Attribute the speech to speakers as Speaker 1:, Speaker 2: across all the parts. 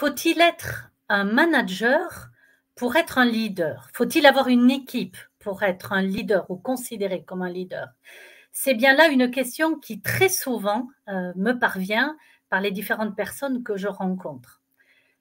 Speaker 1: Faut-il être un manager pour être un leader? Faut-il avoir une équipe pour être un leader ou considéré comme un leader? C'est bien là une question qui très souvent me parvient par les différentes personnes que je rencontre.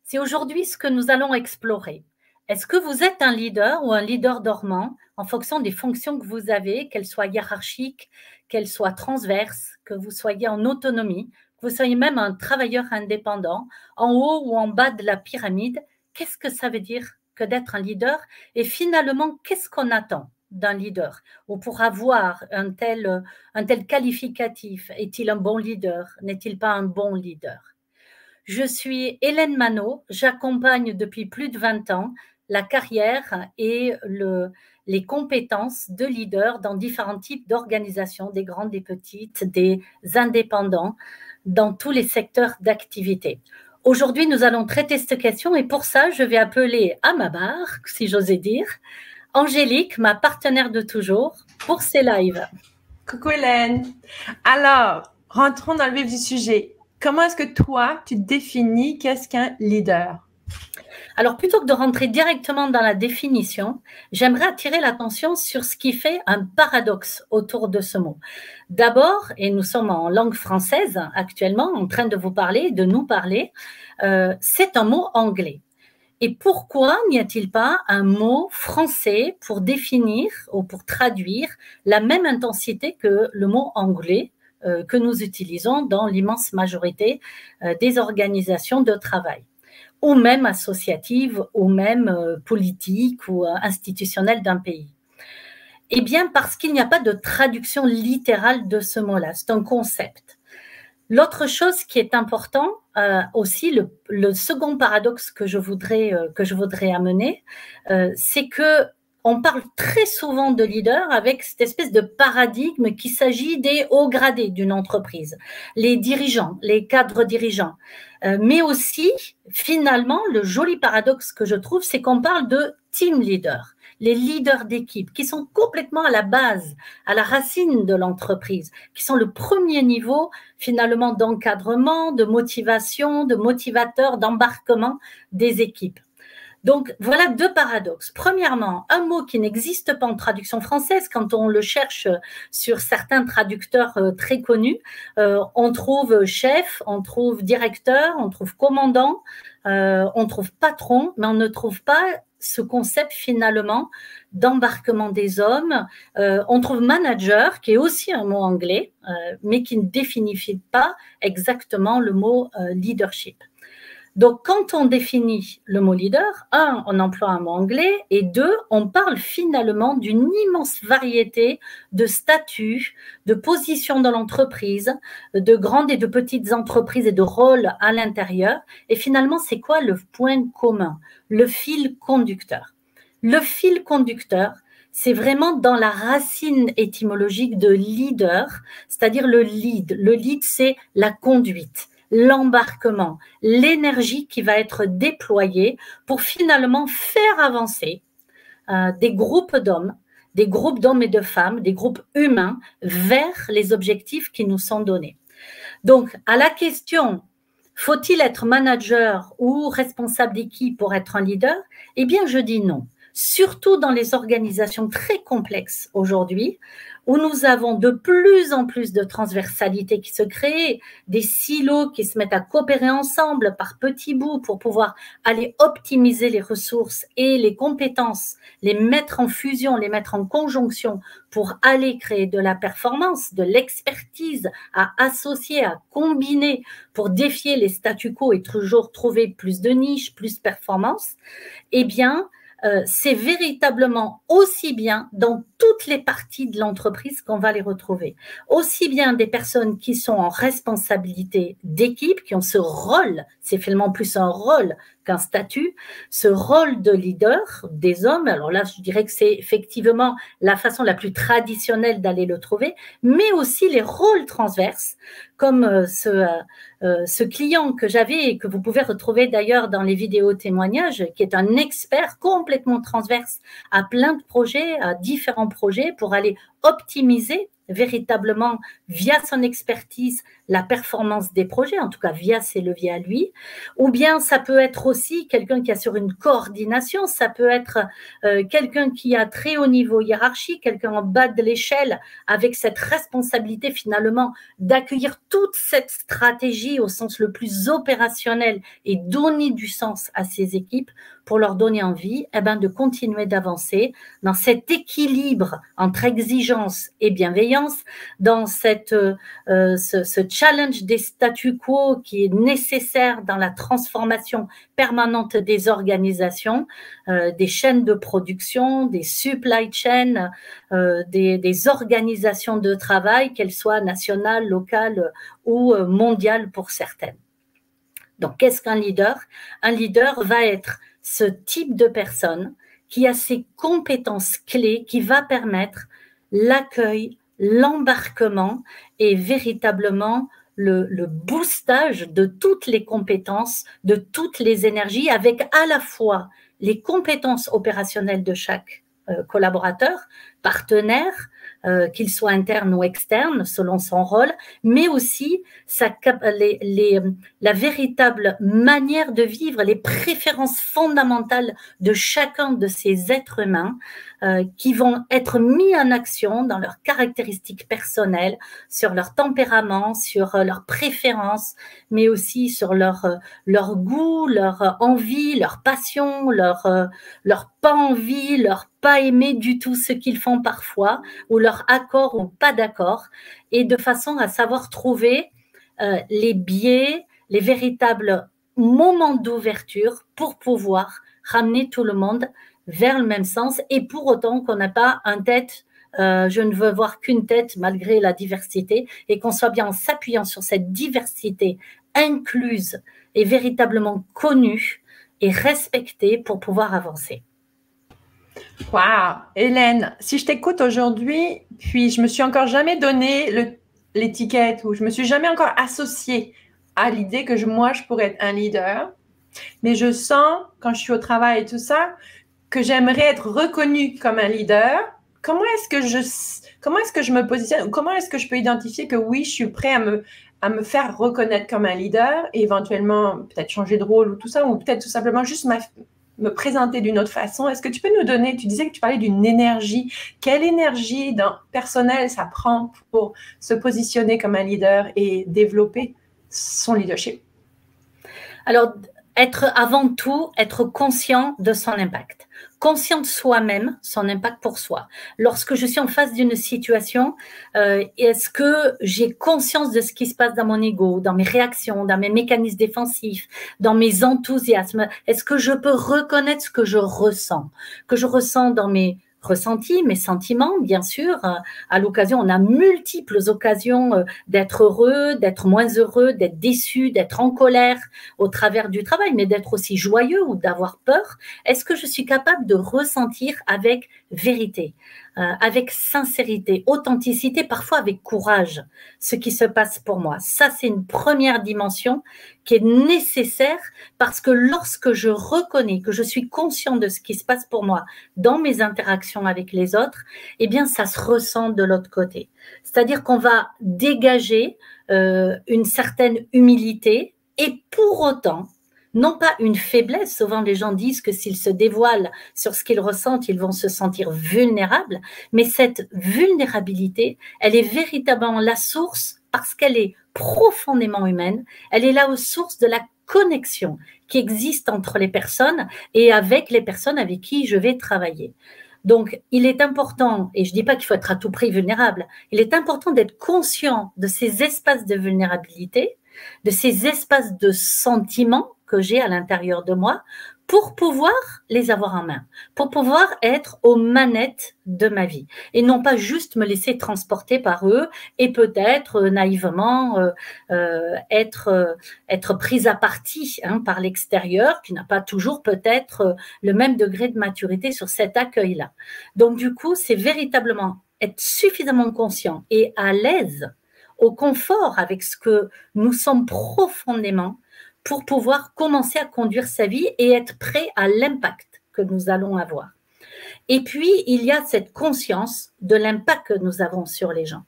Speaker 1: C'est aujourd'hui ce que nous allons explorer. Est-ce que vous êtes un leader ou un leader dormant en fonction des fonctions que vous avez, qu'elles soient hiérarchiques, qu'elles soient transverses, que vous soyez en autonomie, que vous soyez même un travailleur indépendant, en haut ou en bas de la pyramide? Qu'est-ce que ça veut dire que d'être un leader? Et finalement, qu'est-ce qu'on attend d'un leader? Ou pour avoir un tel qualificatif, est-il un bon leader? N'est-il pas un bon leader? Je suis Hélène Manot, j'accompagne depuis plus de 20 ans la carrière et les compétences de leader dans différents types d'organisations, des grandes, des petites, des indépendants, dans tous les secteurs d'activité. Aujourd'hui, nous allons traiter cette question et pour ça, je vais appeler à ma barre, si j'osais dire, Angélique, ma partenaire de toujours, pour ces lives.
Speaker 2: Coucou Hélène. Alors, rentrons dans le vif du sujet. Comment est-ce que toi, tu définis qu'est-ce qu'un leader?
Speaker 1: Alors, plutôt que de rentrer directement dans la définition, j'aimerais attirer l'attention sur ce qui fait un paradoxe autour de ce mot. D'abord, et nous sommes en langue française actuellement, en train de vous parler, de nous parler, c'est un mot anglais. Et pourquoi n'y a-t-il pas un mot français pour définir ou pour traduire la même intensité que le mot anglais que nous utilisons dans l'immense majorité des organisations de travail, ou même associatives, ou même politiques ou institutionnelles d'un pays? Eh bien, parce qu'il n'y a pas de traduction littérale de ce mot-là, c'est un concept. L'autre chose qui est important aussi, le second paradoxe que je voudrais amener, c'est que on parle très souvent de leader avec cette espèce de paradigme qu'il s'agit des hauts gradés d'une entreprise, les dirigeants, les cadres dirigeants. Mais aussi, finalement, le joli paradoxe que je trouve, c'est qu'on parle de team leader, les leaders d'équipe, qui sont complètement à la base, à la racine de l'entreprise, qui sont le premier niveau finalement d'encadrement, de motivation, de motivateur, d'embarquement des équipes. Donc, voilà deux paradoxes. Premièrement, un mot qui n'existe pas en traduction française, quand on le cherche sur certains traducteurs très connus, on trouve chef, on trouve directeur, on trouve commandant, on trouve patron, mais on ne trouve pas ce concept finalement d'embarquement des hommes. On trouve manager, qui est aussi un mot anglais, mais qui ne définit pas exactement le mot leadership. Donc, quand on définit le mot leader, un, on emploie un mot anglais, et deux, on parle finalement d'une immense variété de statuts, de positions dans l'entreprise, de grandes et de petites entreprises et de rôles à l'intérieur. Et finalement, c'est quoi le point commun? Le fil conducteur. Le fil conducteur, c'est vraiment dans la racine étymologique de leader, c'est-à-dire le lead. Le lead, c'est la conduite, l'embarquement, l'énergie qui va être déployée pour finalement faire avancer des groupes d'hommes et de femmes, des groupes humains vers les objectifs qui nous sont donnés. Donc, à la question, faut-il être manager ou responsable d'équipe pour être un leader? Eh bien, je dis non. Surtout dans les organisations très complexes aujourd'hui, où nous avons de plus en plus de transversalité qui se crée, des silos qui se mettent à coopérer ensemble par petits bouts pour pouvoir aller optimiser les ressources et les compétences, les mettre en fusion, les mettre en conjonction pour aller créer de la performance, de l'expertise à associer, à combiner pour défier les statu quo et toujours trouver plus de niches, plus de performance. Eh bien, c'est véritablement aussi bien dans toutes les parties de l'entreprise qu'on va les retrouver. Aussi bien des personnes qui sont en responsabilité d'équipe, qui ont ce rôle, c'est finalement plus un rôle qu'un statut, ce rôle de leader des hommes. Alors là, je dirais que c'est effectivement la façon la plus traditionnelle d'aller le trouver, mais aussi les rôles transverses, comme ce client que j'avais et que vous pouvez retrouver d'ailleurs dans les vidéos témoignages, qui est un expert complètement transverse à plein de projets, à différents projets pour aller optimiser véritablement, via son expertise, la performance des projets, en tout cas via ses leviers à lui. Ou bien ça peut être aussi quelqu'un qui assure une coordination, ça peut être quelqu'un qui a très haut niveau hiérarchique, quelqu'un en bas de l'échelle, avec cette responsabilité finalement d'accueillir toute cette stratégie au sens le plus opérationnel et donner du sens à ses équipes pour leur donner envie de continuer d'avancer dans cet équilibre entre exigence et bienveillance, dans ce challenge des statu quo qui est nécessaire dans la transformation permanente des organisations, des chaînes de production, des supply chains, des organisations de travail, qu'elles soient nationales, locales ou mondiales pour certaines. Donc, qu'est-ce qu'un leader? Un leader va être ce type de personne qui a ses compétences clés, qui va permettre l'accueil, l'embarquement et véritablement le boostage de toutes les compétences, de toutes les énergies, avec à la fois les compétences opérationnelles de chaque collaborateur, partenaire, qu'il soit interne ou externe, selon son rôle, mais aussi la véritable manière de vivre, les préférences fondamentales de chacun de ces êtres humains qui vont être mis en action dans leurs caractéristiques personnelles, sur leur tempérament, sur leurs préférences, mais aussi sur leur goût, leur envie, leur passion, leur pas envie, leur pas aimer du tout ce qu'ils font parfois, ou leur accord ou pas d'accord, et de façon à savoir trouver les biais, les véritables moments d'ouverture pour pouvoir ramener tout le monde vers le même sens, et pour autant qu'on n'a pas un tête, je ne veux voir qu'une tête malgré la diversité, et qu'on soit bien en s'appuyant sur cette diversité incluse et véritablement connue et respectée pour pouvoir avancer.
Speaker 2: Wow, Hélène, si je t'écoute aujourd'hui, puis je me suis encore jamais donné l'étiquette ou je me suis jamais encore associée à l'idée que moi je pourrais être un leader, mais je sens quand je suis au travail et tout ça que j'aimerais être reconnue comme un leader. Comment est-ce que je me positionne? Comment est-ce que je peux identifier que oui, je suis prêt à me faire reconnaître comme un leader et éventuellement peut-être changer de rôle ou tout ça, ou peut-être tout simplement juste me présenter d'une autre façon. Est-ce que tu peux nous donner, tu disais que tu parlais d'une énergie. Quelle énergie personnelle ça prend pour se positionner comme un leader et développer son leadership?
Speaker 1: Alors, avant tout, être conscient de son impact. Conscient de soi-même, son impact pour soi. Lorsque je suis en face d'une situation, est-ce que j'ai conscience de ce qui se passe dans mon ego, dans mes réactions, dans mes mécanismes défensifs, dans mes enthousiasmes? Est-ce que je peux reconnaître ce que je ressens dans mes ressentis, mes sentiments, bien sûr. À l'occasion, on a multiples occasions d'être heureux, d'être moins heureux, d'être déçu, d'être en colère au travers du travail, mais d'être aussi joyeux ou d'avoir peur. Est-ce que je suis capable de ressentir avec vérité, avec sincérité, authenticité, parfois avec courage, ce qui se passe pour moi? Ça, c'est une première dimension qui est nécessaire, parce que lorsque je reconnais, que je suis conscient de ce qui se passe pour moi dans mes interactions avec les autres, eh bien, ça se ressent de l'autre côté. C'est-à-dire qu'on va dégager une certaine humilité, et pour autant, non pas une faiblesse. Souvent, les gens disent que s'ils se dévoilent sur ce qu'ils ressentent, ils vont se sentir vulnérables. Mais cette vulnérabilité, elle est véritablement la source, parce qu'elle est profondément humaine, elle est la source de la connexion qui existe entre les personnes et avec les personnes avec qui je vais travailler. Donc, il est important, et je ne dis pas qu'il faut être à tout prix vulnérable, il est important d'être conscient de ces espaces de vulnérabilité, de ces espaces de sentiments que j'ai à l'intérieur de moi, pour pouvoir les avoir en main, pour pouvoir être aux manettes de ma vie, et non pas juste me laisser transporter par eux et peut-être naïvement être prise à partie par l'extérieur, qui n'a pas toujours peut-être le même degré de maturité sur cet accueil-là. Donc du coup, c'est véritablement être suffisamment conscient et à l'aise, au confort avec ce que nous sommes profondément, pour pouvoir commencer à conduire sa vie et être prêt à l'impact que nous allons avoir. Et puis, il y a cette conscience de l'impact que nous avons sur les gens.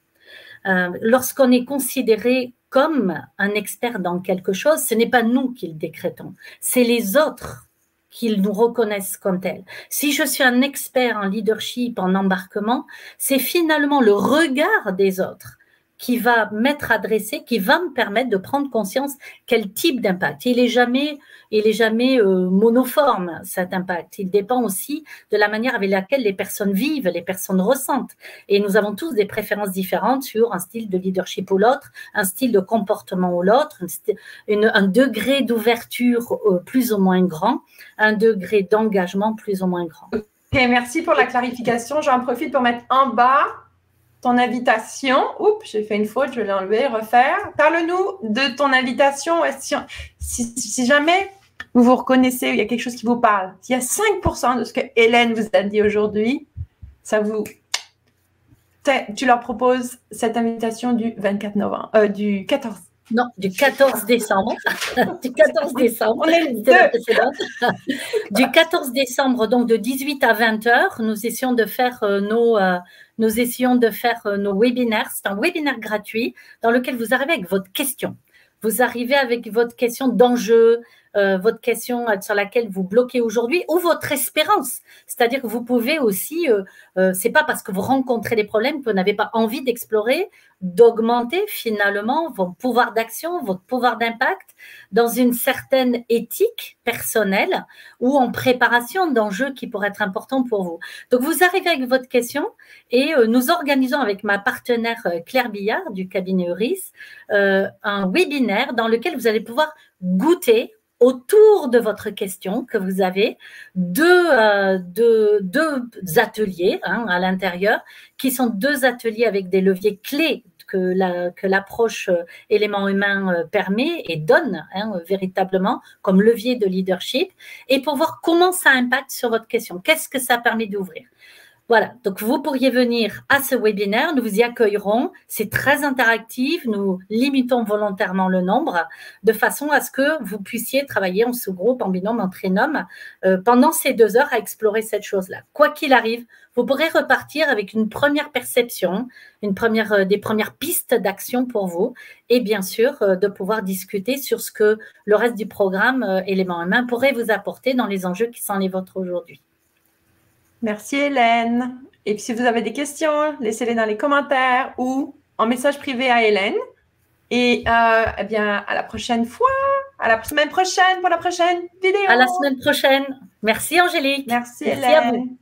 Speaker 1: Lorsqu'on est considéré comme un expert dans quelque chose, ce n'est pas nous qui le décrétons, c'est les autres qui nous reconnaissent comme tels. Si je suis un expert en leadership, en embarquement, c'est finalement le regard des autres qui va m'être adressé, qui va me permettre de prendre conscience quel type d'impact. Il est jamais monoforme, cet impact. Il dépend aussi de la manière avec laquelle les personnes vivent, les personnes ressentent. Et nous avons tous des préférences différentes sur un style de leadership ou l'autre, un style de comportement ou l'autre, un degré d'ouverture plus ou moins grand, un degré d'engagement plus ou moins grand.
Speaker 2: Ok, merci pour la clarification. J'en profite pour mettre en bas ton invitation. Oups, j'ai fait une faute, je vais l'enlever, refaire. Parle-nous de ton invitation. Si jamais vous vous reconnaissez, il y a quelque chose qui vous parle, s'il y a 5% de ce que Hélène vous a dit aujourd'hui, tu leur proposes cette invitation du 24 novembre, du 14.
Speaker 1: Non, du 14 décembre. Du 14 décembre.
Speaker 2: On est le 2.
Speaker 1: Du 14 décembre, donc de 18 à 20 heures, nous essayons de faire nos webinaires. C'est un webinaire gratuit dans lequel vous arrivez avec votre question. Vous arrivez avec votre question d'enjeu, votre question sur laquelle vous bloquez aujourd'hui ou votre espérance. C'est-à-dire que vous pouvez aussi, c'est pas parce que vous rencontrez des problèmes que vous n'avez pas envie d'explorer, d'augmenter finalement votre pouvoir d'action, votre pouvoir d'impact dans une certaine éthique personnelle ou en préparation d'enjeux qui pourraient être importants pour vous. Donc, vous arrivez avec votre question et nous organisons avec ma partenaire Claire Billard du cabinet Euris un webinaire dans lequel vous allez pouvoir goûter autour de votre question que vous avez deux ateliers à l'intérieur qui sont 2 ateliers avec des leviers clés que l'approche élément humain permet et donne véritablement comme levier de leadership et pour voir comment ça impacte sur votre question. Qu'est-ce que ça permet d'ouvrir? Voilà, donc vous pourriez venir à ce webinaire, nous vous y accueillerons, c'est très interactif, nous limitons volontairement le nombre de façon à ce que vous puissiez travailler en sous-groupe, en binôme, en trinôme pendant ces 2 heures à explorer cette chose-là. Quoi qu'il arrive, vous pourrez repartir avec une première perception, des premières pistes d'action pour vous et bien sûr de pouvoir discuter sur ce que le reste du programme élément humain pourrait vous apporter dans les enjeux qui sont les vôtres aujourd'hui.
Speaker 2: Merci Hélène. Et puis si vous avez des questions, laissez-les dans les commentaires ou en message privé à Hélène. Et eh bien, à la prochaine fois, à la semaine prochaine pour la prochaine vidéo.
Speaker 1: À la semaine prochaine. Merci Angélique.
Speaker 2: Merci
Speaker 1: Hélène.
Speaker 2: À vous.